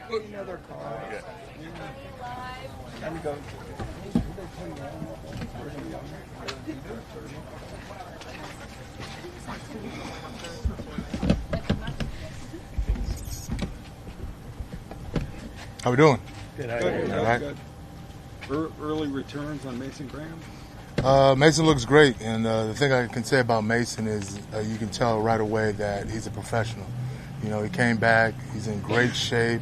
Another call. Yeah. Time to go. How we doing? Good. All right. Good. Early returns on Mason Graham? Mason looks great, and the thing I can say about Mason is you can tell right away that he's a professional. You know, he came back, he's in great shape,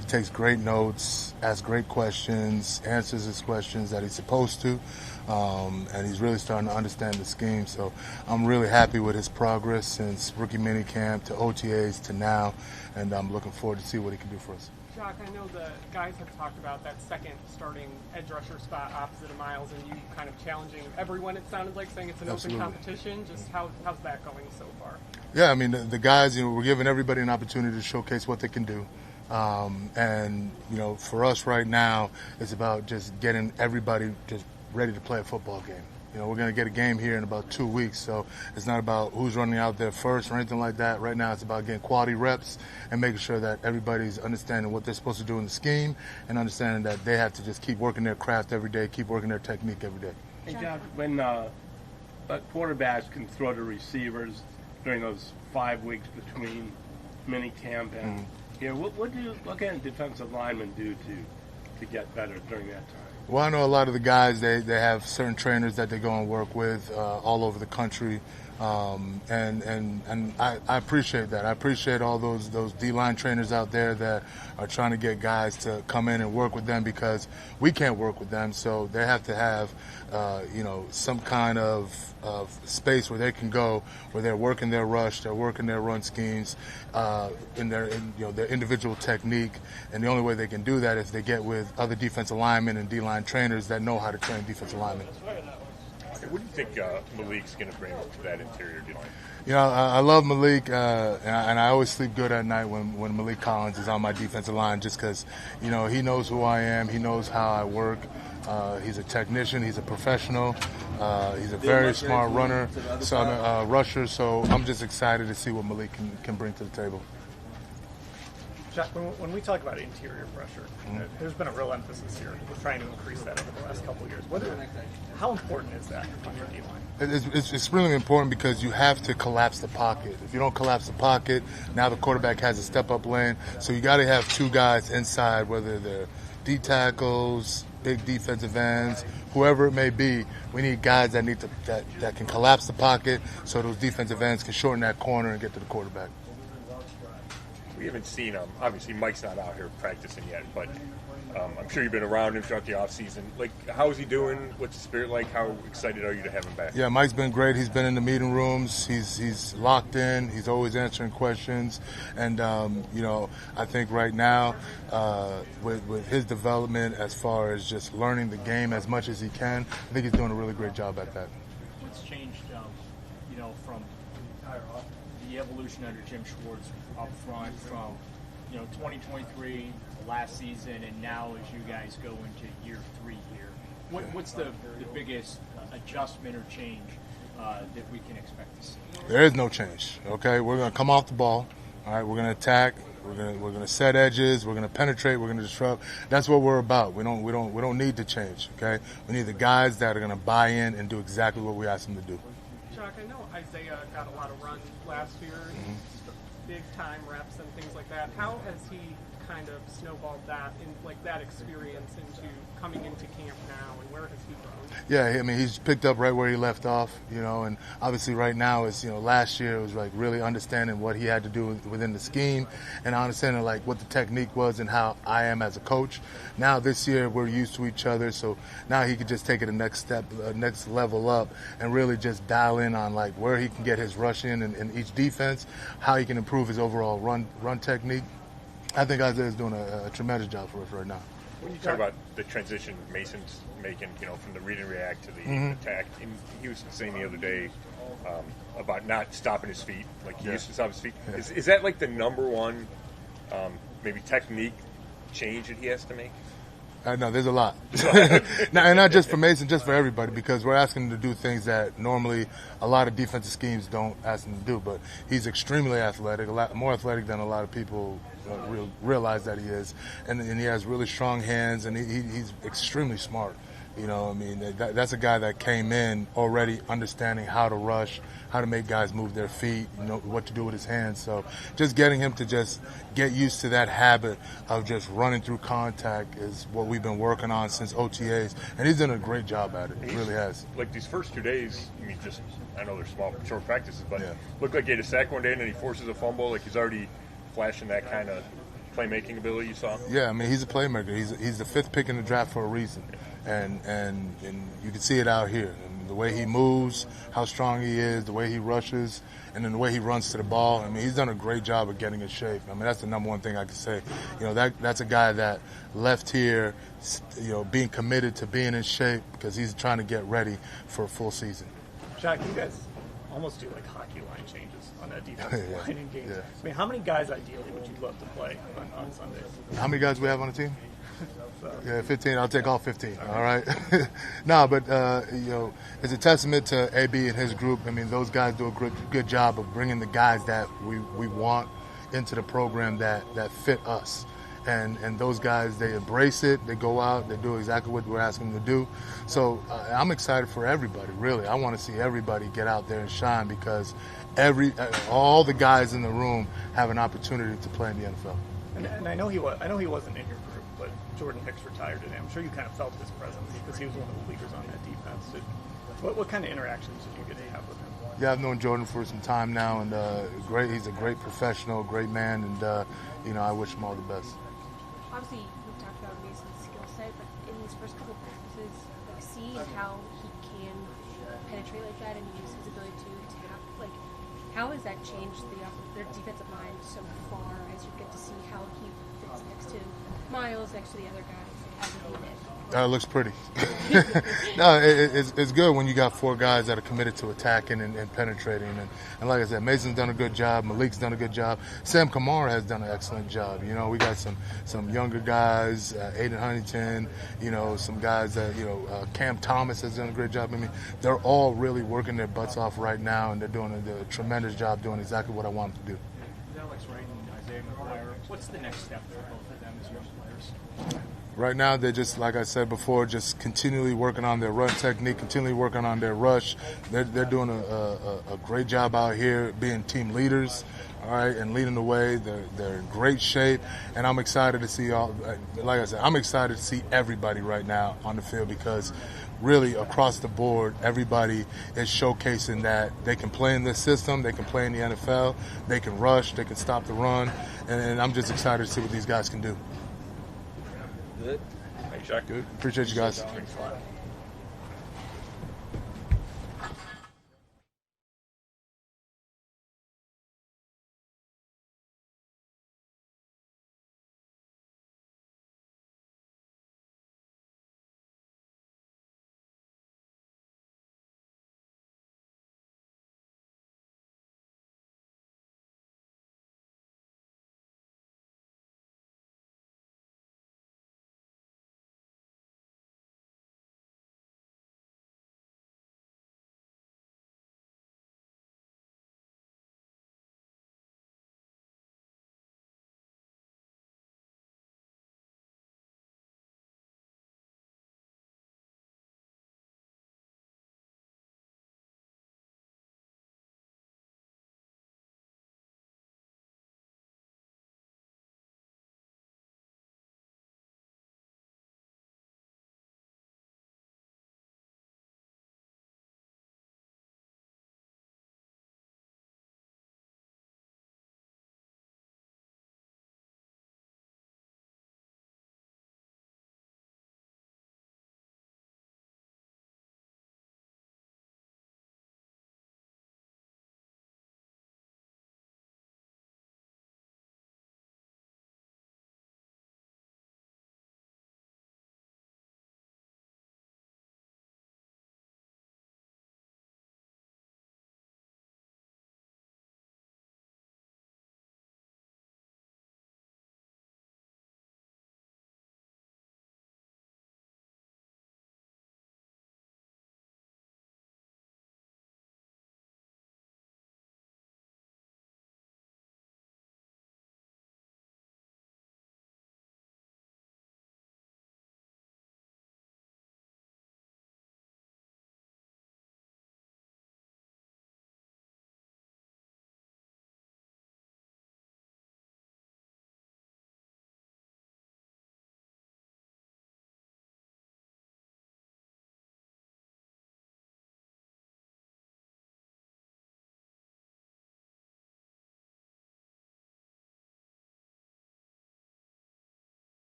he takes great notes, asks great questions, answers his questions that he's supposed to, and he's really starting to understand the scheme. So I'm really happy with his progress since rookie minicamp to OTAs to now, and I'm looking forward to see what he can do for us. Jacques, I know the guys have talked about that second starting edge rusher spot opposite of Miles, and you kind of challenging everyone, it sounded like, saying it's an Absolutely. open competition. Just how's that going so far? Yeah, I mean, the guys, we're giving everybody an opportunity to showcase what they can do. And, for us right now, it's about just getting everybody just ready to play a football game. We're going to get a game here in about 2 weeks, so it's not about who's running out there first or anything like that. Right now it's about getting quality reps and making sure that everybody's understanding what they're supposed to do in the scheme and understanding that they have to just keep working their craft every day, keep working their technique every day. Hey, John, when quarterbacks can throw to receivers during those 5 weeks between minicamp and what can defensive linemen do to get better during that time? Well, I know a lot of the guys, they have certain trainers that they go and work with all over the country, and I appreciate that. I appreciate all those D-line trainers out there that are trying to get guys to come in and work with them because we can't work with them, so they have to have some kind of space where they can go, where they're working their rush, they're working their run schemes, in their individual technique, and the only way they can do that is they get with other defensive linemen and D-line trainers that know how to train defensive linemen. What do you think Malik's going to bring to that interior D-line? I love Malik, and I always sleep good at night when Malik Collins is on my defensive line just because, he knows who I am, he knows how I work. He's a technician, he's a professional, he's a very smart runner, rusher, so I'm just excited to see what Malik can bring to the table. Jacques, when we talk about interior pressure, there's been a real emphasis here. We're trying to increase that over the last couple of years. How important is that on your D-line? It's really important because you have to collapse the pocket. If you don't collapse the pocket, now the quarterback has a step-up lane. So you got to have two guys inside, whether they're D tackles, big defensive ends, whoever it may be. We need guys that that can collapse the pocket so those defensive ends can shorten that corner and get to the quarterback. We haven't seen him. Obviously, Mike's not out here practicing yet, but I'm sure you've been around him throughout the offseason. How is he doing? What's the spirit like? How excited are you to have him back? Yeah, Mike's been great. He's been in the meeting rooms. He's locked in. He's always answering questions. And, I think right now, with his development as far as just learning the game as much as he can, I think he's doing a really great job at that. What's changed, from the evolution under Jim Schwartz up front from 2023 last season and now as you guys go into year 3 here? What's the biggest adjustment or change that we can expect to see? There is no change. Okay, we're going to come off the ball. All right, we're going to attack. We're going to set edges. We're going to penetrate. We're going to disrupt. That's what we're about. We don't need to change. Okay, we need the guys that are going to buy in and do exactly what we ask them to do. Jacques, I know Isaiah got a lot of runs last year, big time reps and things like that. How has he kind of snowballed that that experience into coming into camp now, and where has he grown? Yeah, I mean, he's picked up right where he left off, and obviously right now is, last year it was really understanding what he had to do within the scheme and understanding what the technique was and how I am as a coach. Now this year we're used to each other, so now he could just take it a next level up and really just dial in on where he can get his rush in each defense, how he can improve his overall run technique. I think Isaiah's doing a tremendous job for us right now. When you talk about the transition Mason's making, from the read and react to the attack, and he was saying the other day about not stopping his feet, he used to stop his feet. Yeah. Is that the number one maybe technique change that he has to make? No, there's a lot. And not just for Mason, just for everybody, because we're asking him to do things that normally a lot of defensive schemes don't ask him to do. But he's extremely athletic, a lot more athletic than a lot of people realize that he is, and he has really strong hands, and he's extremely smart. You know, I mean, that's a guy that came in already understanding how to rush, how to make guys move their feet, you know, what to do with his hands. So just getting him to just get used to that habit of just running through contact is what we've been working on since OTAs, and he's done a great job at it. He really has. Like these first 2 days, I mean, just, I know they're small, short practices, but Yeah. looked like he had a sack one day and then he forces a fumble. Like he's already flashing that kind of playmaking ability you saw. Yeah, I mean, he's a playmaker. He's the 5th pick in the draft for a reason. And you can see it out here. I mean, the way he moves, how strong he is, the way he rushes, and then the way he runs to the ball. I mean, he's done a great job of getting in shape. I mean, that's the number one thing I can say. You know, that's a guy that left here, you know, being committed to being in shape because he's trying to get ready for a full season. Jacques, you guys almost do like hockey line changes on that defensive Yeah. line in games. Yeah. I mean, how many guys ideally would you love to play on Sundays? How many guys we have on the team? So, Yeah, 15. I'll take all 15. All right. No, but you know, it's a testament to AB and his group. I mean, those guys do a good job of bringing the guys that we want into the program that fit us. And those guys, they embrace it. They go out. They do exactly what we're asking them to do. So I'm excited for everybody. Really, I want to see everybody get out there and shine because all the guys in the room have an opportunity to play in the NFL. and I know he wasn't in your group, but Jordan Hicks retired today. I'm sure you kind of felt his presence because he was one of the leaders on that defense. What kind of interactions did you get to have with him? Yeah, I've known Jordan for some time now, and great. He's a great professional, great man, and you know, I wish him all the best. Obviously, we've talked about Mason's skill set, but in these first couple practices, like seeing how he can penetrate like that and use his ability to tap, like how has that changed their defensive line so far as you get to see how he fits next to Miles, next to the other guys as a unit? It looks pretty. No, it's good when you got 4 guys that are committed to attacking and penetrating. And like I said, Mason's done a good job. Malik's done a good job. Sam Kamara has done an excellent job. You know, we got some younger guys, Aiden Huntington, you know, some guys that, you know, Cam Thomas has done a great job. I mean, they're all really working their butts off right now, and they're doing a tremendous job doing exactly what I want them to do. Alex Wright and Isaiah McGuire, what's the next step for both of them as role players? Right now, they're just, like I said before, just continually working on their run technique, continually working on their rush. They're doing a great job out here being team leaders, all right, and leading the way. They're in great shape, and I'm excited to see like I said, I'm excited to see everybody right now on the field because really across the board, everybody is showcasing that they can play in this system, they can play in the NFL, they can rush, they can stop the run, and I'm just excited to see what these guys can do. Good. Thanks, Jacques. Good. Appreciate you guys. Thanks a lot.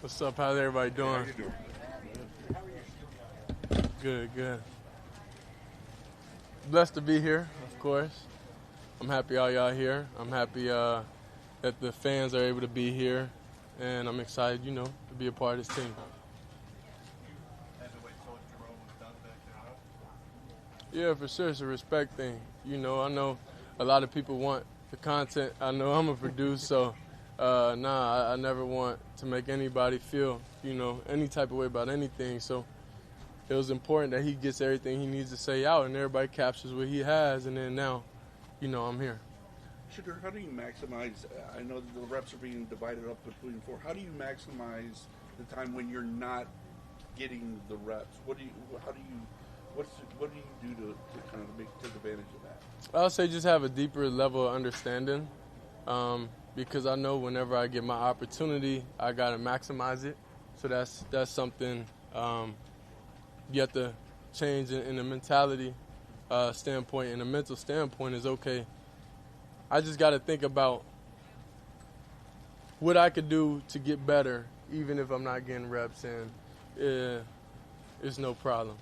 What's up? How's everybody doing? How you doing? Good. Blessed to be here, of course. I'm happy all y'all here. I'm happy that the fans are able to be here, and I'm excited, to be a part of this team. Yeah, for sure. It's a respect thing. I know a lot of people want the content. I know I'm a producer, so I never want to make anybody feel, any type of way about anything. So it was important that he gets everything he needs to say out, and everybody captures what he has, and then now, I'm here. Shedeur, how do you maximize? I know the reps are being divided up between 4. How do you maximize the time when you're not getting the reps? What do you do to kind of take advantage of that? I'll say just have a deeper level of understanding, because I know whenever I get my opportunity, I gotta maximize it. So that's something you have to change in the mentality standpoint and the mental standpoint is okay. I just got to think about what I could do to get better, even if I'm not getting reps, and it's no problem.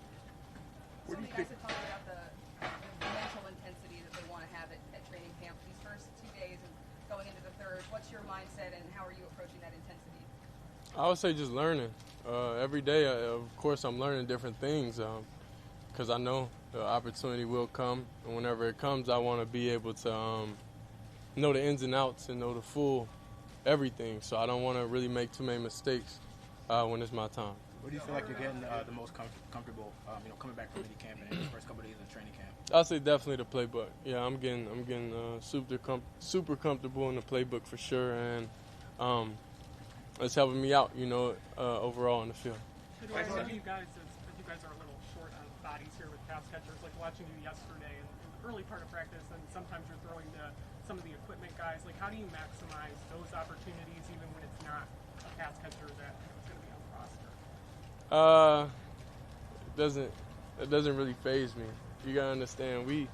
Some of you guys have talked about the mental intensity that they want to have at training camp these first 2 days and going into the third. What's your mindset, and how are you approaching that intensity? I would say just learning. Every day, of course, I'm learning different things because I know the opportunity will come, and whenever it comes, I want to be able to know the ins and outs and know the full everything. So I don't want to really make too many mistakes when it's my time. Where do you feel like you're getting the most comfortable, coming back from mini camp and the first couple of days of training camp? I'll say definitely the playbook. Yeah, I'm getting super comfortable in the playbook for sure, and it's helping me out, overall in the field. Shedeur, I know you guys are a little short on bodies here with pass catchers. Like watching you yesterday in the early part of practice, and sometimes you're throwing to some of the equipment guys. Like, how do you maximize those opportunities even when it's not a pass catcher that's going to be on the roster? It doesn't really faze me. You gotta understand, we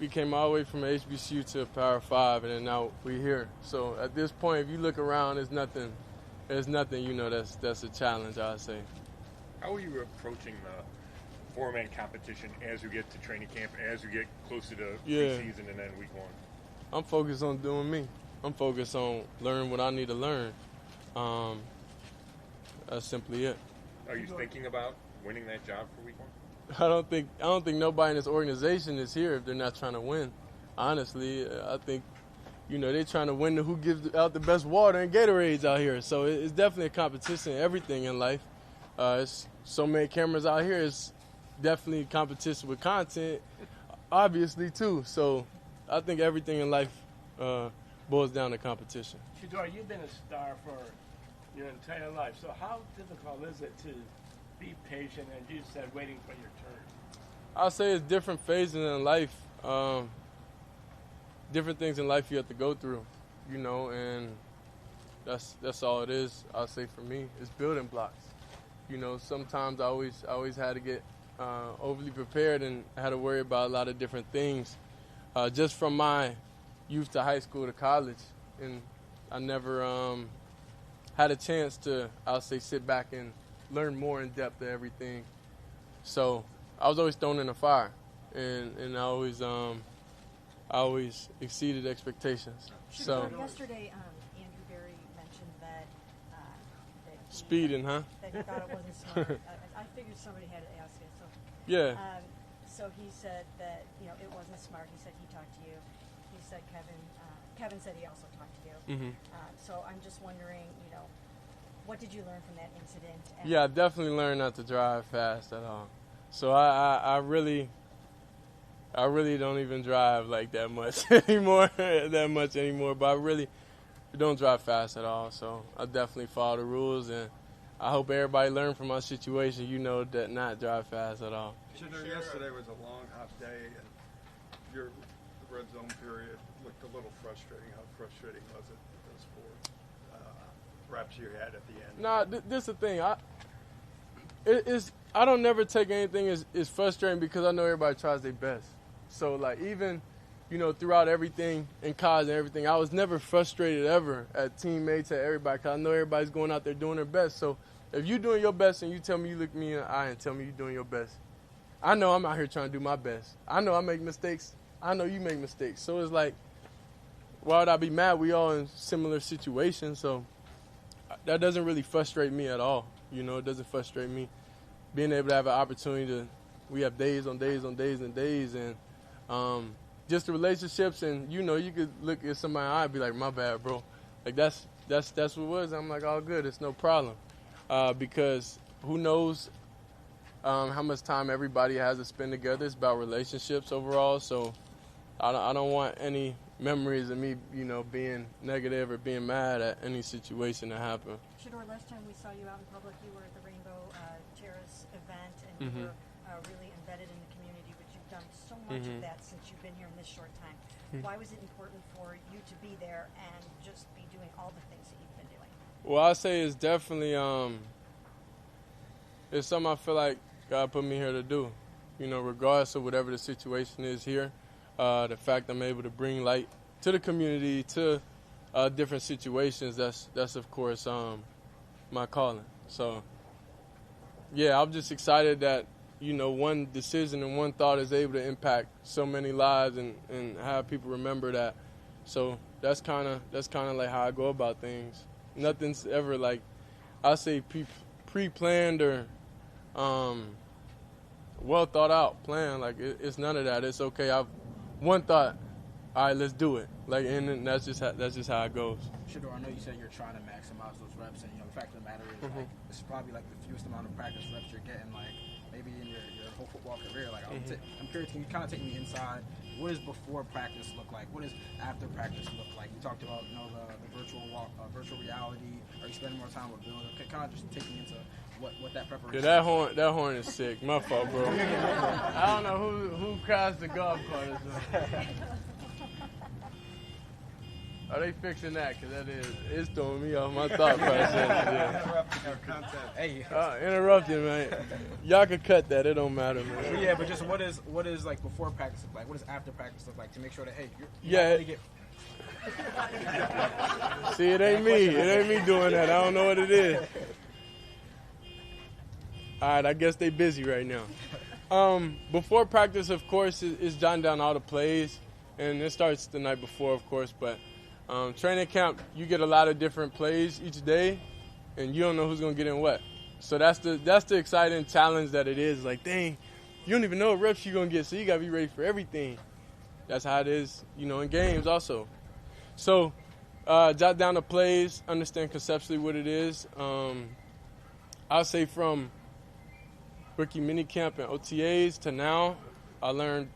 came all the way from HBCU to Power 5, and then now we're here. So at this point, if you look around, there's nothing that's a challenge, I'd say. How are you approaching the four-man competition as you get to training camp, as you get closer to preseason and then week 1? I'm focused on doing me. I'm focused on learning what I need to learn. That's simply it. Are you thinking about winning that job for week 1? I don't think nobody in this organization is here if they're not trying to win. Honestly, I think, they're trying to win who gives out the best water and Gatorades out here. So it's definitely a competition in everything in life. It's so many cameras out here. It's definitely competition with content, obviously, too. So I think everything in life boils down to competition. Shedeur, you've been a star for your entire life. So how difficult is it to be patient, and you said waiting for your turn? I'll say it's different phases in life. Different things in life you have to go through, and that's all it is. I'll say for me, it's building blocks. Sometimes I always had to get overly prepared and had to worry about a lot of different things, just from my youth to high school to college, and I never had a chance to, I'll say, sit back and learn more in depth of everything. So I was always thrown in the fire, and I always exceeded expectations. So yesterday, Andrew Berry mentioned that speeding, huh? That he thought it wasn't smart. I figured somebody had to ask it. So yeah. So he said that it wasn't smart. He said he talked to you. He said Kevin said he also talked to you. Mm-hmm. So I'm just wondering, what did you learn from that incident? Yeah, I definitely learned not to drive fast at all. So I really don't even drive like that much anymore. But I really don't drive fast at all. So I definitely follow the rules, and I hope everybody learned from my situation. That not drive fast at all. Shedeur, yesterday was a long, hot day, and your red zone period looked a little frustrating. How frustrating was it those 4 reps you had at the end? Nah, this is the thing. I don't never take anything as frustrating because I know everybody tries their best. So like even throughout everything in college and everything, I was never frustrated ever at teammates, at everybody, because I know everybody's going out there doing their best. So if you're doing your best and you tell me, you look me in the eye and tell me you're doing your best, I know I'm out here trying to do my best. I know I make mistakes. I know you make mistakes. So it's like, why would I be mad? We all in similar situations, so that doesn't really frustrate me at all. It doesn't frustrate me. Being able to have an opportunity we have days on days on days and days, and just the relationships, and you could look at somebody in the eye and be like, my bad, bro. Like that's what it was. I'm like, all good, it's no problem. Because who knows how much time everybody has to spend together. It's about relationships overall, so I don't want any memories of me, being negative or being mad at any situation that happened. Shedeur, last time we saw you out in public, you were at the Rainbow Terrace event, and you were really embedded in the community, but you've done so much of that since you've been here in this short time. Why was it important for you to be there and just be doing all the things that you've been doing? Well, I say it's definitely it's something I feel like God put me here to do. Regardless of whatever the situation is here, the fact I'm able to bring light to the community, to different situations, that's of course my calling. So yeah, I'm just excited that one decision and one thought is able to impact so many lives and have people remember that. So that's kind of like how I go about things. Nothing's ever like, I say pre-planned or well thought out plan. Like it's none of that. It's okay. I've one thought. All right, let's do it. Like, and that's just how it goes. Shedeur, I know you said you're trying to maximize those reps, and the fact of the matter is, like, it's probably like the fewest amount of practice reps you're getting, like maybe in your whole football career. Like, I'm curious, can you kind of take me inside? What does before practice look like? What does after practice look like? You talked about the virtual reality. Are you spending more time with Bill? Kind of just take me into what that preparation. Yeah, that horn is sick. My fault, bro. I don't know who crashed the golf cart. Are they fixing that? Because it's throwing me off my thought process. Yeah. Interrupting your content. Hey. Interrupting, man. Y'all can cut that. It don't matter, man. Well, yeah, but just what is like before practice look like? What does after practice look like to make sure that, hey, you're yeah. Get... See, it ain't me. It ain't me doing that. I don't know what it is. All right, I guess they busy right now. Before practice, of course, is jotting down all the plays, and it starts the night before, of course, but training camp, you get a lot of different plays each day, and you don't know who's going to get in what. So that's the exciting challenge that it is. Like, dang, you don't even know what reps you're going to get, so you got to be ready for everything. That's how it is, in games also. So jot down the plays, understand conceptually what it is. I'll say from rookie minicamp and OTAs to now, I learned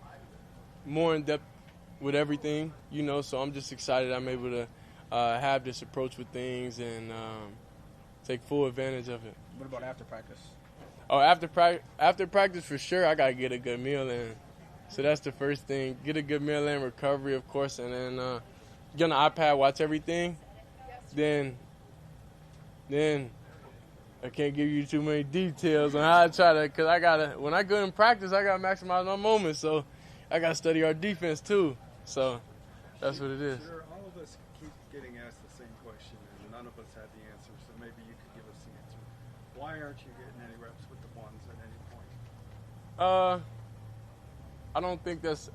more in depth with everything, so I'm just excited I'm able to have this approach with things and take full advantage of it. What about after practice? Oh, after practice, for sure, I got to get a good meal in. So that's the first thing. Get a good meal in, recovery, of course, and then get on the iPad, watch everything. Then I can't give you too many details on how I try to, because when I go in practice, I got to maximize my moments. So I got to study our defense too. So that's what it is. Sure, all of us keep getting asked the same question, and none of us had the answer. So maybe you could give us the answer. Why aren't you getting any reps with the ones at any point? I don't think that's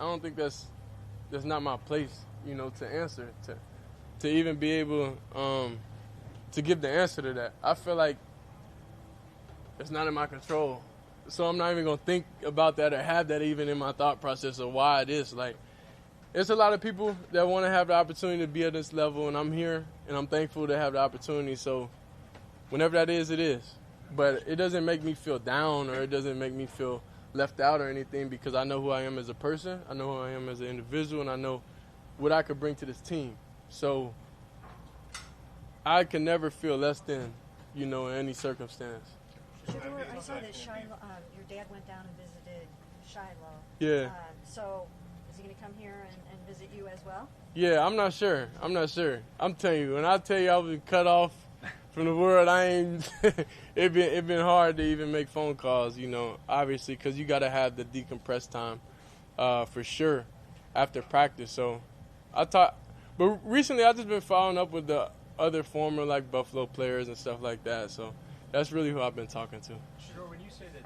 not my place, to answer, to even be able to give the answer to that. I feel like it's not in my control. So I'm not even going to think about that or have that even in my thought process of why it is. Like, there's a lot of people that want to have the opportunity to be at this level, and I'm here, and I'm thankful to have the opportunity. So whenever that is, it is. But it doesn't make me feel down, or it doesn't make me feel left out or anything, because I know who I am as a person, I know who I am as an individual, and I know what I could bring to this team. So I can never feel less than, in any circumstance. Shedeur, I saw that Shiloh, your dad went down and visited Shiloh. Yeah. So is he going to come here and visit you as well? Yeah, I'm not sure. I'm telling you, when I tell you I was cut off from the world, it been hard to even make phone calls, obviously, because you got to have the decompressed time for sure. after practice. So I thought, but recently I've just been following up with the other former like Buffalo players and stuff like that. So that's really who I've been talking to. Sure. When you say that,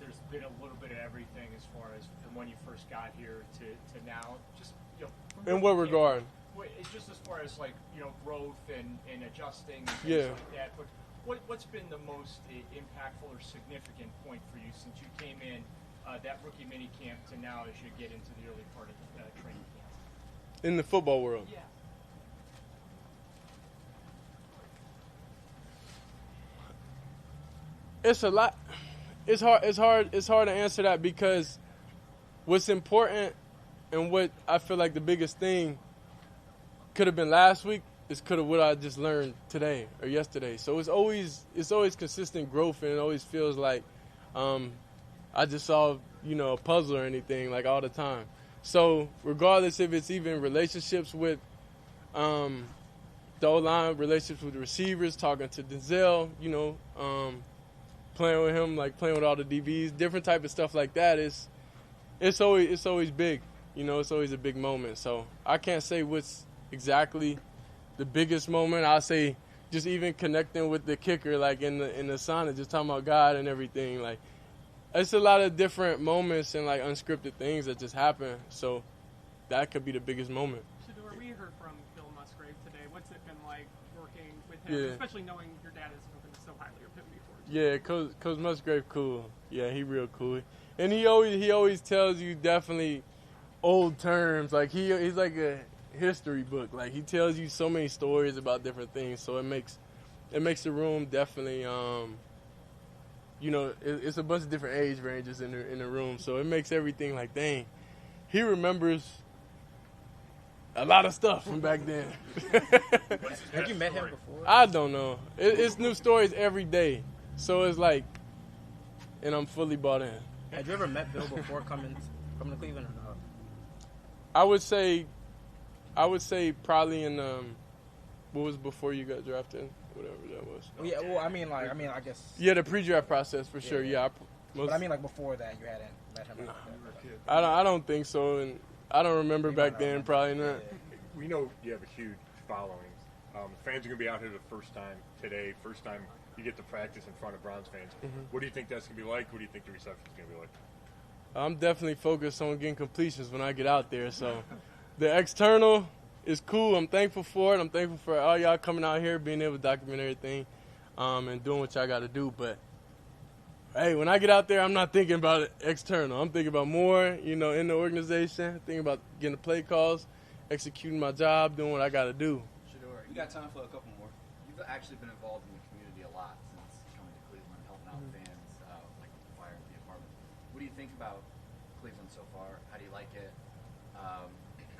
there's been a little bit of everything as far as from when you first got here to now, just from In what regard? It's just as far as like growth and adjusting and things Yeah. like that. But what's been the most impactful or significant point for you since you came in that rookie mini camp to now as you get into the early part of the training camp? In the football world. Yeah. It's a lot. It's hard to answer that because what's important and what I feel like the biggest thing could have been last week is could have what I just learned today or yesterday. So it's always consistent growth, and it always feels like I just saw a puzzle or anything like all the time. So regardless if it's even relationships with the O-line, relationships with the receivers, talking to Denzel, playing with him, like playing with all the DBs, different type of stuff like that. It's always big. It's always a big moment. So I can't say what's exactly the biggest moment. I'll say just even connecting with the kicker, like in the sauna, just talking about God and everything. Like it's a lot of different moments and like unscripted things that just happen. So that could be the biggest moment. Shedeur, we heard from Bill Musgrave today. What's it been like working with him, especially knowing your dad has spoken so highly of him before? Yeah, Coach Musgrave cool. Yeah, he real cool. And he always tells you definitely old terms. Like he's like a history book. Like he tells you so many stories about different things. So it makes the room definitely it's a bunch of different age ranges in the room. So it makes everything like, dang, he remembers a lot of stuff from back then. Have you met him before? I don't know. It's new stories every day. So it's like, and I'm fully bought in. Had you ever met Bill before coming to Cleveland or no? I would say probably in what was before you got drafted, whatever that was. Well, yeah, well, I mean, I guess. Yeah, the pre-draft process for sure. Yeah, but I mean, like before that, you hadn't met him. Nah. I don't think so, and I don't remember back then. Probably not. We know you have a huge following. Fans are going to be out here the first time today. First time you get to practice in front of Browns fans. Mm-hmm. What do you think that's going to be like? What do you think the reception is going to be like? I'm definitely focused on getting completions when I get out there. So the external is cool. I'm thankful for it. I'm thankful for all y'all coming out here, being able to document everything, and doing what y'all got to do. But hey, when I get out there, I'm not thinking about it external. I'm thinking about more, in the organization, thinking about getting the play calls, executing my job, doing what I got to do. Shedeur, you got time for a couple more. You've actually been involved in the community a lot since coming to Cleveland, helping out fans, like the fire at the apartment. What do you think about Cleveland so far? How do you like it? How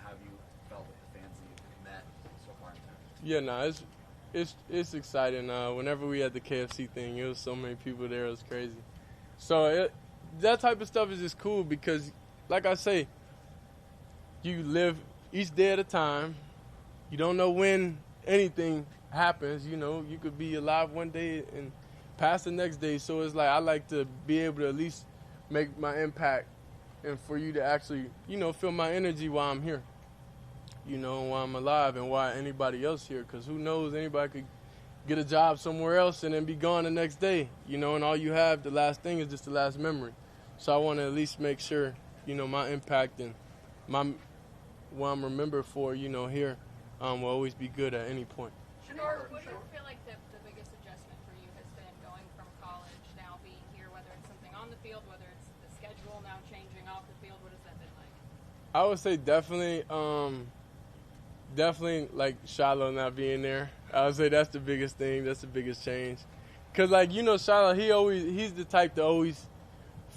have you felt with the fans that you've met so far in town? Yeah, it's exciting. Whenever we had the KFC thing, it was so many people there. It was crazy. So that type of stuff is just cool because, like I say, you live each day at a time. You don't know when anything happens. You could be alive one day and pass the next day. So it's like I like to be able to at least make my impact, and for you to actually, feel my energy while I'm here. While I'm alive and why anybody else here, because who knows, anybody could get a job somewhere else and then be gone the next day, and all you have, the last thing is just the last memory. So I want to at least make sure, my impact and what I'm remembered for, here will always be good at any point. Shedeur, what do you feel like the biggest adjustment for you has been going from college now being here, whether it's something on the field, whether it's the schedule now changing off the field? What has that been like? I would say definitely like Shiloh not being there. I would say that's the biggest thing. That's the biggest change. Cause Shiloh, he's the type to always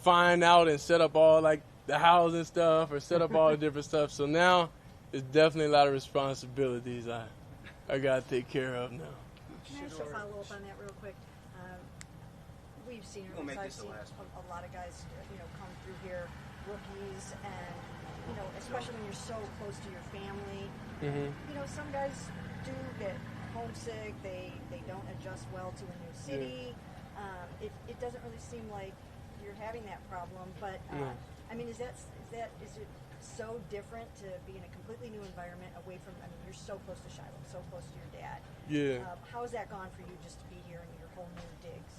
find out and set up all like the housing stuff or set up all the different stuff. So now it's definitely a lot of responsibilities I gotta take care of now. Can I just follow up on that real quick? We've seen, I've seen a lot of guys, come through here, rookies, and especially when you're so close to your family. Mm-hmm. Some guys do get homesick. They don't adjust well to a new city. Yeah. It doesn't really seem like you're having that problem. But no. I mean, is it so different to be in a completely new environment, away from, I mean, you're so close to Shiloh, so close to your dad. Yeah. How has that gone for you just to be here in your whole new digs?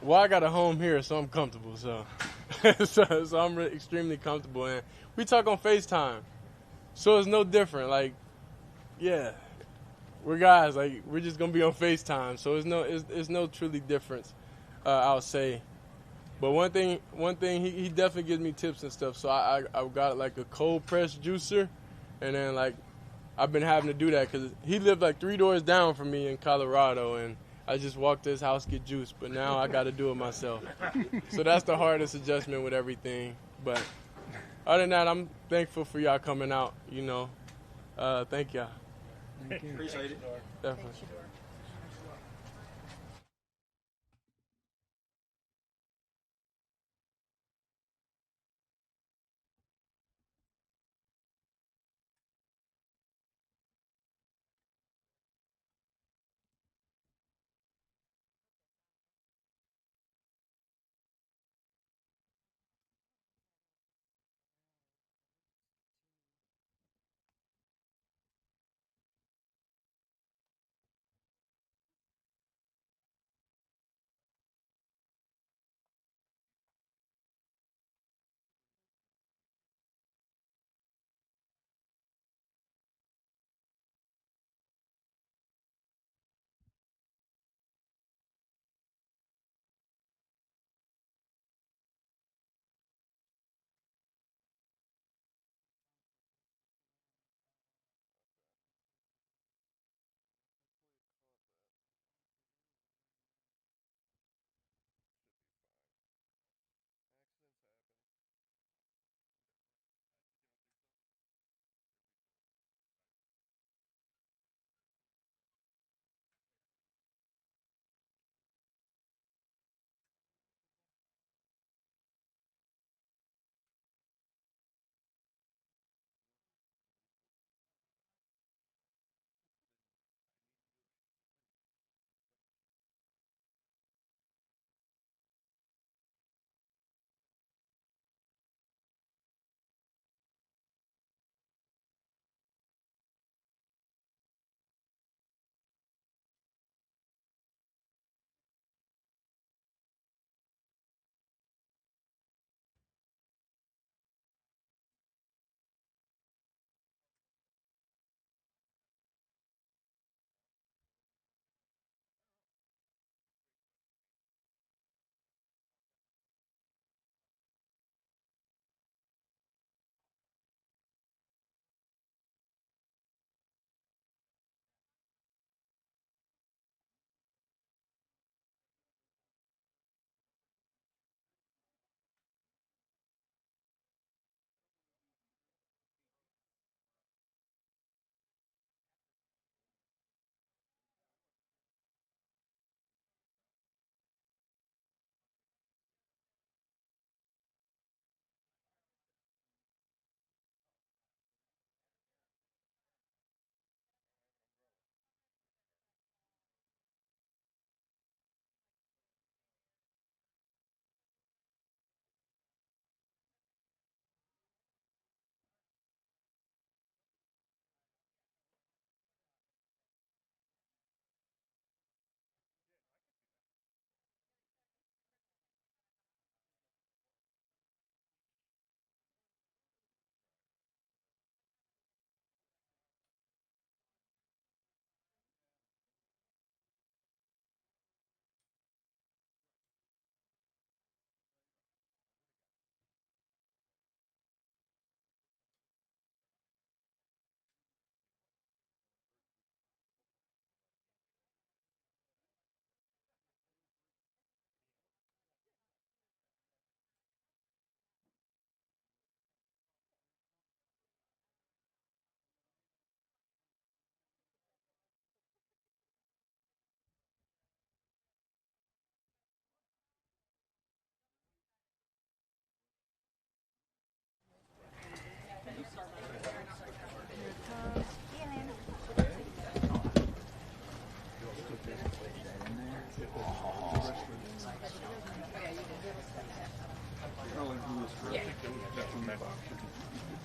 Well, I got a home here, so I'm comfortable. So, so I'm extremely comfortable, and we talk on FaceTime, so it's no different. Like, yeah, we're guys. Like, we're just gonna be on FaceTime, so it's no truly difference. I'll say, but one thing he definitely gives me tips and stuff. So I've got like a cold press juicer, and then like I've been having to do that because he lived like 3 doors down from me in Colorado, and I just walked to his house, get juice, but now I got to do it myself. So that's the hardest adjustment with everything. But other than that, I'm thankful for y'all coming out, you know. Thank y'all. Appreciate it. Definitely.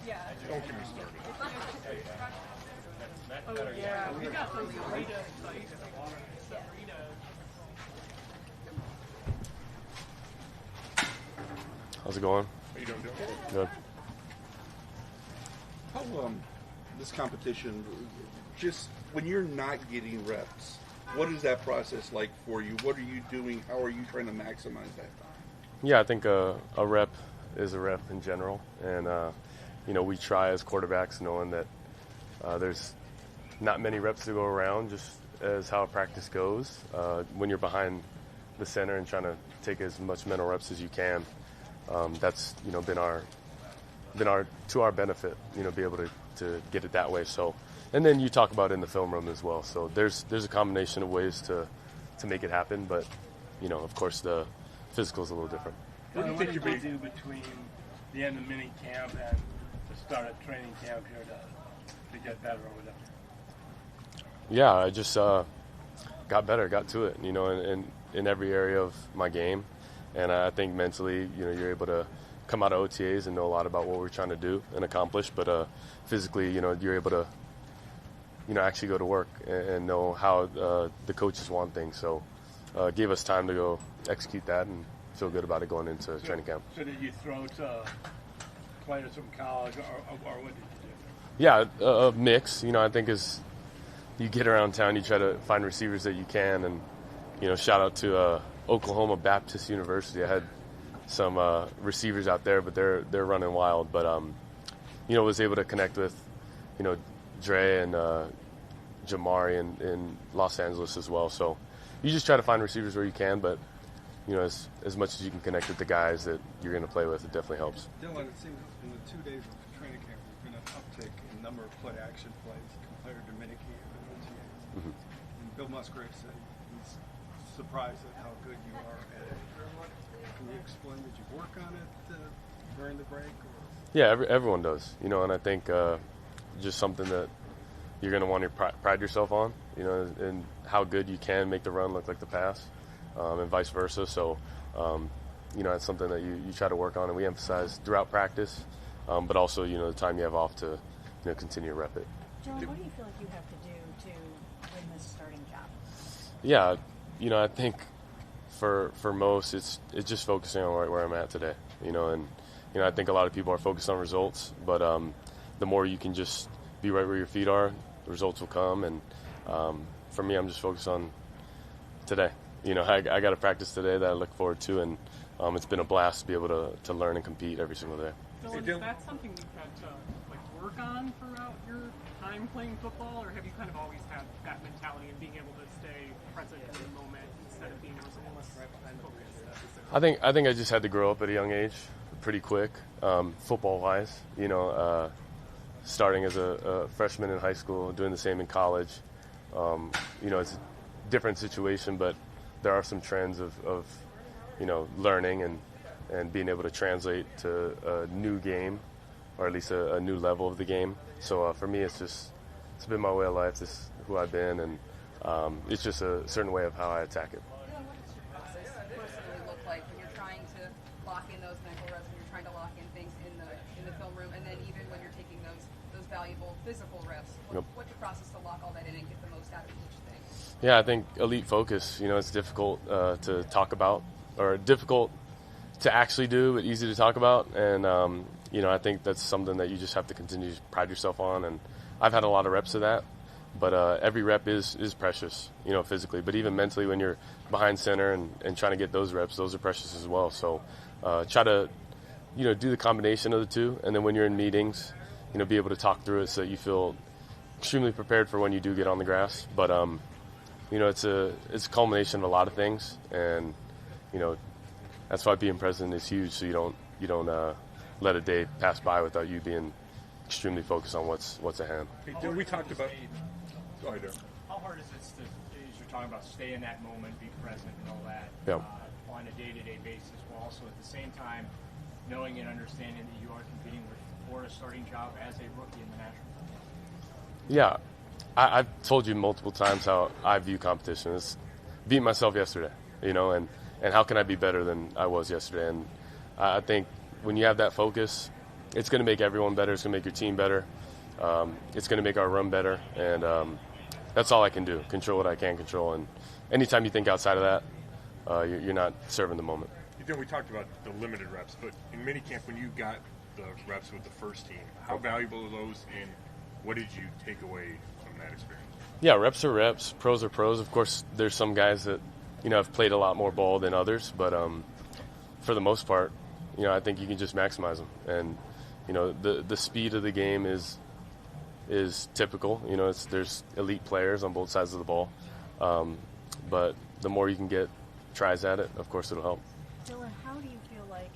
Yeah. Don't get me started. Oh yeah, we got those burrito sites. How's it going? How you doing? Good. How this competition, just when you're not getting reps, what is that process like for you? What are you doing? How are you trying to maximize that? Yeah, I think a rep is a rep in general, and we try as quarterbacks, knowing that there's not many reps to go around, just as how a practice goes. When you're behind the center and trying to take as much mental reps as you can, that's been our to our benefit. Be able to get it that way. So, and then you talk about it in the film room as well. So there's a combination of ways to make it happen, but of course the physical is a little different. What do you think you do between the end of mini camp and the start of training camp here to get better or whatever? Yeah, I just got better, got to it, in every area of my game. And I think mentally, you're able to come out of OTAs and know a lot about what we're trying to do and accomplish. But physically, you're able to, actually go to work and know how the coaches want things. So gave us time to go execute that and feel good about it going into training camp. So did you throw to players from college, or what did you do? Yeah, a mix. I think as you get around town, you try to find receivers that you can. And, shout out to Oklahoma Baptist University. I had some receivers out there, but they're running wild. But, was able to connect with, Dre and Jamari in Los Angeles as well. So you just try to find receivers where you can, but, as much as you can connect with the guys that you're going to play with, it definitely helps. Dillon, it seems in the 2 days of training camp, there's been an uptick in number of play action plays compared to minicamp and OTAs. Mm-hmm. And Bill Musgrave said he's surprised at how good you are at it. Can you explain, did you work on it during the break? Or? Yeah, everyone does, and I think just something that you're going to want to pride yourself on, and how good you can make the run look like the pass, and vice versa. So, that's something that you try to work on, and we emphasize throughout practice, but also, the time you have off to, continue to rep it. John, what do you feel like you have to do to win this starting job? Yeah, I think for most, it's just focusing on right where I'm at today, and I think a lot of people are focused on results, but the more you can just be right where your feet are, the results will come. And for me, I'm just focused on today. I got to practice today that I look forward to, and it's been a blast to be able to learn and compete every single day. Dylan, is that something you've had to work on throughout your time playing football, or have you kind of always had that mentality and being able to stay present in the moment instead of being focused? I think I just had to grow up at a young age, pretty quick, football-wise. Starting as a freshman in high school, doing the same in college. It's a different situation, but there are some trends of learning and being able to translate to a new game, or at least a new level of the game. So for me, it's been my way of life. This is who I've been, and it's just a certain way of how I attack it. What does your process personally look like when you're trying to lock in those mental reps, when you're trying to lock in things in the film room, and then even when you're taking those valuable physical reps? What's the process to lock all that in and get the most out of each thing? Yeah, I think elite focus. It's difficult to talk about, or difficult to actually do, but easy to talk about. And I think that's something that you just have to continue to pride yourself on. And I've had a lot of reps of that, but every rep is precious, physically. But even mentally, when you're behind center and trying to get those reps, those are precious as well. So try to do the combination of the two, and then when you're in meetings, be able to talk through it so that you feel extremely prepared for when you do get on the grass. But it's a culmination of a lot of things, and that's why being present is huge. So you don't let a day pass by without you being extremely focused on what's at hand. Hey, we talked about. Go ahead, Darren. How hard is it to, as you're talking about, stay in that moment, be present, and all that on a day-to-day basis, while also at the same time knowing and understanding that you are competing for a starting job as a rookie in the national football? Yeah, I've told you multiple times how I view competition. It's beat myself yesterday, and how can I be better than I was yesterday? And I think when you have that focus it's going to make everyone better. It's going to make your team better. It's going to make our room better, and that's all I can do. Control what I can control, and anytime you think outside of that, you're not serving the moment. We talked about the limited reps, but in minicamp, when you got the reps with the first team, how valuable are those, and what did you take away from that experience? Yeah, reps are reps, pros are pros. Of course, there's some guys that have played a lot more ball than others, but for the most part, I think you can just maximize them. And the speed of the game is typical. There's elite players on both sides of the ball, but the more you can get tries at it, of course, it'll help. Dillon, how do you feel like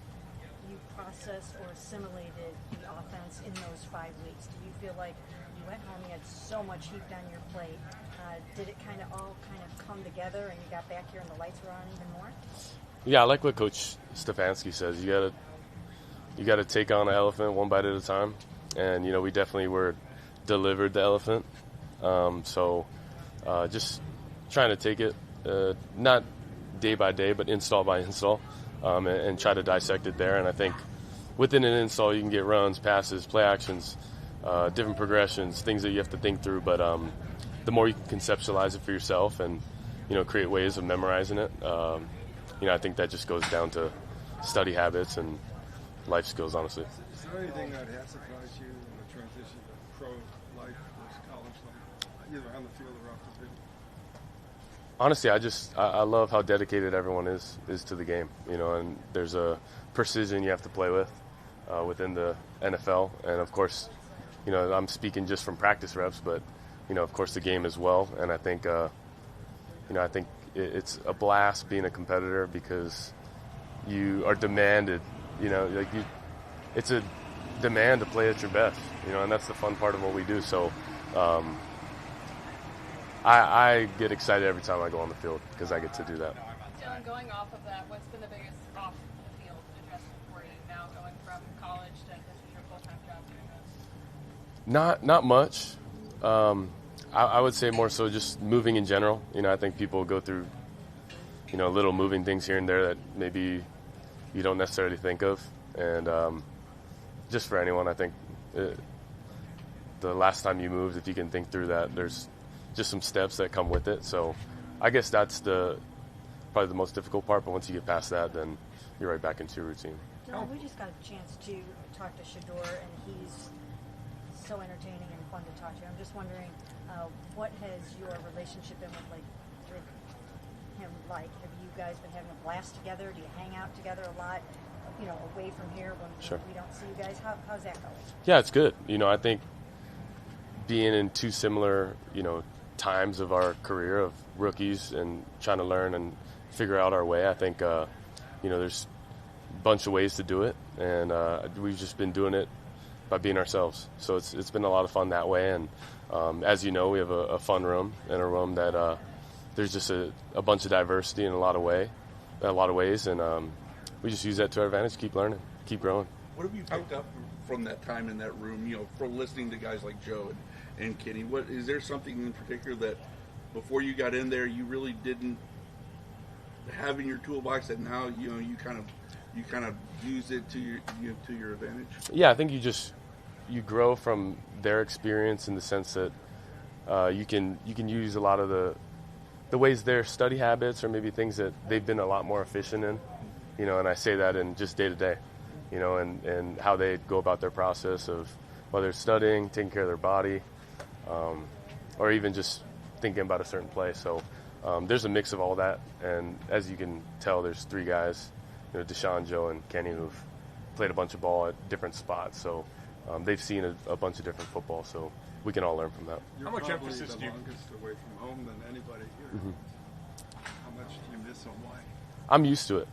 you processed or assimilated the offense in those 5 weeks? Do you feel like you went home, you had so much heaped on your plate? Did it all come together and you got back here and the lights were on even more? Yeah, I like what Coach Stefanski says. You gotta take on an elephant one bite at a time, and we definitely were delivered the elephant. So just trying to take it not day by day, but install by install, and try to dissect it there. And I think within an install, you can get runs, passes, play actions, different progressions, things that you have to think through. But the more you can conceptualize it for yourself and create ways of memorizing it, I think that just goes down to study habits and life skills, honestly. Is there anything that has surprised you in the transition to pro life versus college life, either on the field or off the field? Honestly, I love how dedicated everyone is to the game, and there's a precision you have to play with within the NFL, and of course, I'm speaking just from practice reps, but of course the game as well. And I think I think it's a blast being a competitor because you are demanded, it's a demand to play at your best, and that's the fun part of what we do. So I get excited every time I go on the field because I get to do that. Dillon, going off of that, what's been the biggest off the field adjustment for you now, going from college to this is your full-time job doing this? Not much. I would say more so just moving in general. I think people go through, little moving things here and there that maybe you don't necessarily think of. And just for anyone, I think the last time you moved, if you can think through that, there's just some steps that come with it. So I guess that's probably the most difficult part. But once you get past that, then you're right back into your routine. Dillon, we just got a chance to talk to Shedeur, and he's so entertaining and fun to talk to. I'm just wondering, what has your relationship been with him like? Have you guys been having a blast together? Do you hang out together a lot? Away from here when Sure. we don't see you guys. How's that going? Yeah, it's good. I think being in two similar, times of our career of rookies and trying to learn and figure out our way, I think, there's a bunch of ways to do it, and we've just been doing it by being ourselves. So it's been a lot of fun that way. And as you know, we have a fun room and a room that there's just a bunch of diversity in a lot of ways, and we just use that to our advantage. Keep learning, keep growing. What have you picked up from that time in that room? From listening to guys like Joe and Kenny. What is there something in particular that before you got in there you really didn't have in your toolbox that now you kind of use it to your advantage? Yeah, I think you grow from their experience in the sense that you can use a lot of the ways their study habits or maybe things that they've been a lot more efficient in, and I say that in just day to day, and how they go about their process of whether it's studying, taking care of their body, or even just thinking about a certain play. So there's a mix of all that, and as you can tell, there's three guys, Deshaun, Joe, and Kenny, who've played a bunch of ball at different spots. So they've seen a bunch of different football, so we can all learn from that. You're How much probably emphasis the do you- longest away from home than anybody here. Mhm. How much do you miss home? Why? I'm used to it,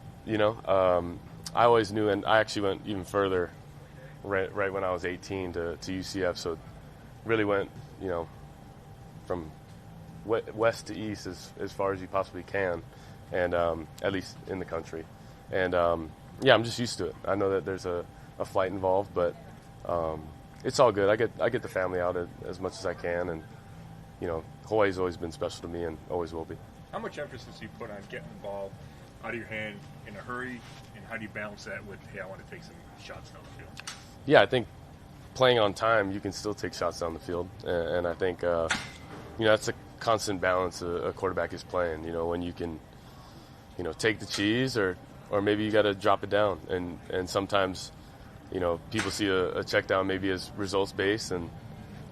I always knew, and I actually went even further right when I was 18 to UCF, so really went, from west to east as far as you possibly can, and at least in the country. And, I'm just used to it. I know that there's a flight involved, but it's all good. I get the family out as much as I can, and, Hawaii's always been special to me and always will be. How much emphasis do you put on getting the ball out of your hand in a hurry, and how do you balance that with, hey, I want to take some shots down the field? yeah, I think playing on time, you can still take shots down the field, and I think that's a constant balance a quarterback is playing. When you can, take the cheese, or maybe you got to drop it down, and sometimes, people see a check down maybe as results based, and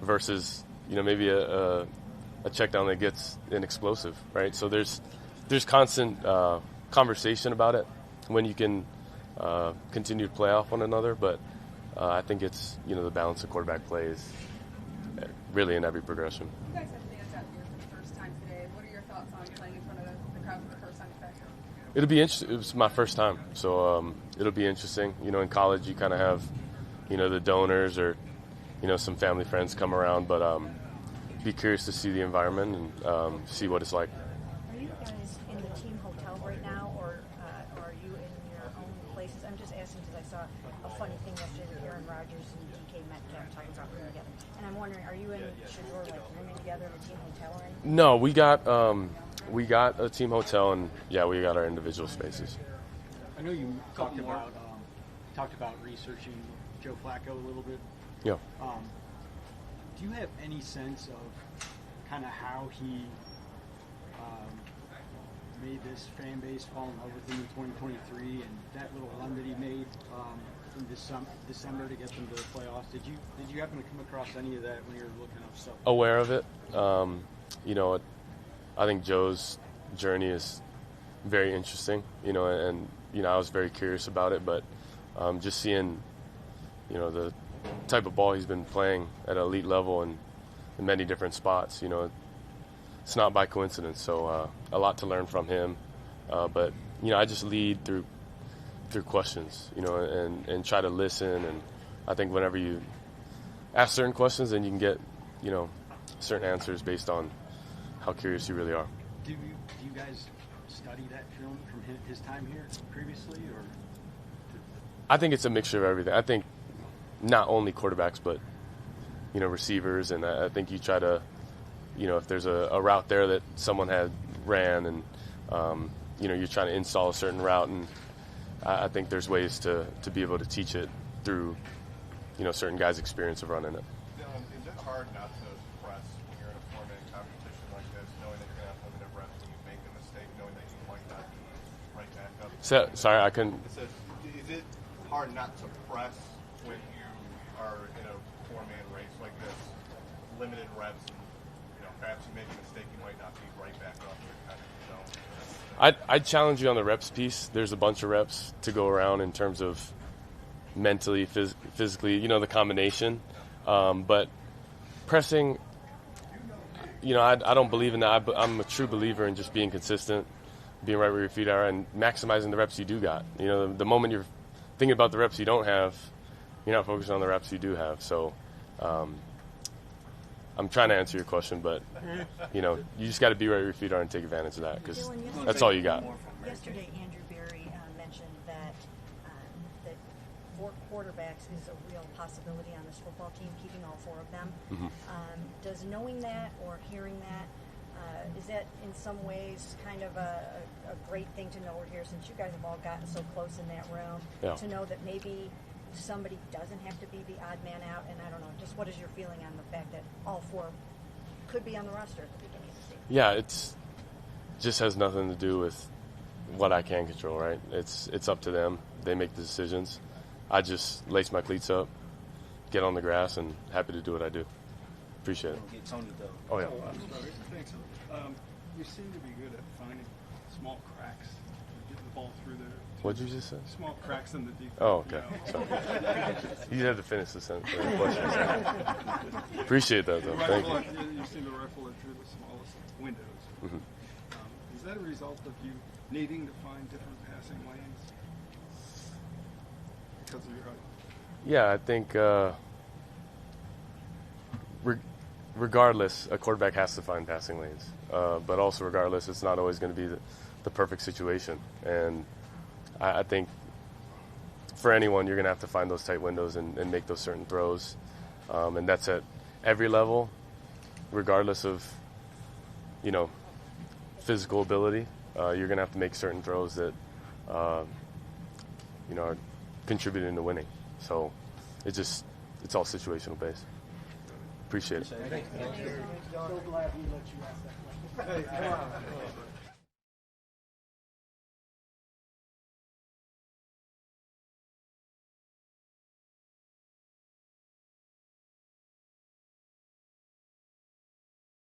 versus maybe a check down that gets an explosive, right? So there's constant conversation about it when you can continue to play off one another, but I think it's the balance of quarterback plays really in every progression. You guys have fans out here for the first time today. What are your thoughts on playing in front of the crowd for the first time today? It'll be interesting. It was my first time, so it'll be interesting. In college you kind of have the donors or some family friends come around, but be curious to see the environment and see what it's like. Are you guys in the team hotel right now, or are you in your own places? I'm just asking because I saw a funny thing yesterday with Aaron Rodgers and DK Metcalf talking about rooming together. And I'm wondering, are you in Shedeur, like rooming together in a team hotel or anything? No, we got a team hotel, and yeah, we got our individual spaces. I know you talked about researching Joe Flacco a little bit. Yeah. Do you have any sense of kind of how he made this fan base fall in love with him in 2023, and that little run that he made in December to get them to the playoffs? Did you happen to come across any of that when you were looking up stuff? Aware of it. I think Joe's journey is very interesting, and I was very curious about it, but just seeing, the type of ball he's been playing at an elite level and in many different spots, it's not by coincidence. So a lot to learn from him, but I just lead through questions, and try to listen. And I think whenever you ask certain questions, then you can get certain answers based on how curious you really are. Do you guys study that film from his time here previously, or? I think it's a mixture of everything. I think not only quarterbacks, but receivers, and I think you try to, if there's a route there that someone had ran, and you're trying to install a certain route, and I think there's ways to be able to teach it through certain guys' experience of running it. Dillon, is it hard not to press when you're in a four-man competition like this, knowing that you're going to have limited reps when you make a mistake, knowing that you might not be right back up? Sorry, I couldn't. Is it hard not to press when you are in a four-man race like this, limited reps, and perhaps you make a mistake, you might not be right back up? I'd challenge you on the reps piece. There's a bunch of reps to go around in terms of mentally, physically, the combination. But pressing, I don't believe in that. I'm a true believer in just being consistent, being right where your feet are, and maximizing the reps you do got. The moment you're thinking about the reps you don't have, you're not focusing on the reps you do have. So I'm trying to answer your question, but you just got to be right where your feet are and take advantage of that, because that's all you got. Yesterday, Andrew Berry mentioned that four quarterbacks is a real possibility on this football team, keeping all four of them. Mm-hmm. Does knowing that or hearing that, is that in some ways kind of a great thing to know here, since you guys have all gotten so close in that room, to know that maybe somebody doesn't have to be the odd man out? And I don't know, just what is your feeling on the fact that all four could be on the roster at the beginning of the season? Yeah, it's just has nothing to do with what I can control, right? It's up to them. They make the decisions. I just lace my cleats up, get on the grass, and happy to do what I do. Appreciate it. Oh, yeah. Thanks. You seem to be good at finding small cracks, getting the ball through there. What did you just say? Small cracks in the defense. Oh, okay. Sorry. You had to finish the sentence. Appreciate that, though. Thank you. You seem to rifle it through the smallest windows. Mm-hmm. Is that a result of you needing to find different passing lanes because of your height? Yeah, I think regardless, a quarterback has to find passing lanes. But also regardless, it's not always going to be the perfect situation. And I think for anyone, you're going to have to find those tight windows and make those certain throws. And that's at every level, regardless of, physical ability. You're going to have to make certain throws that, are contributing to winning. So it's all situational based. Appreciate it. So glad we let you ask that question.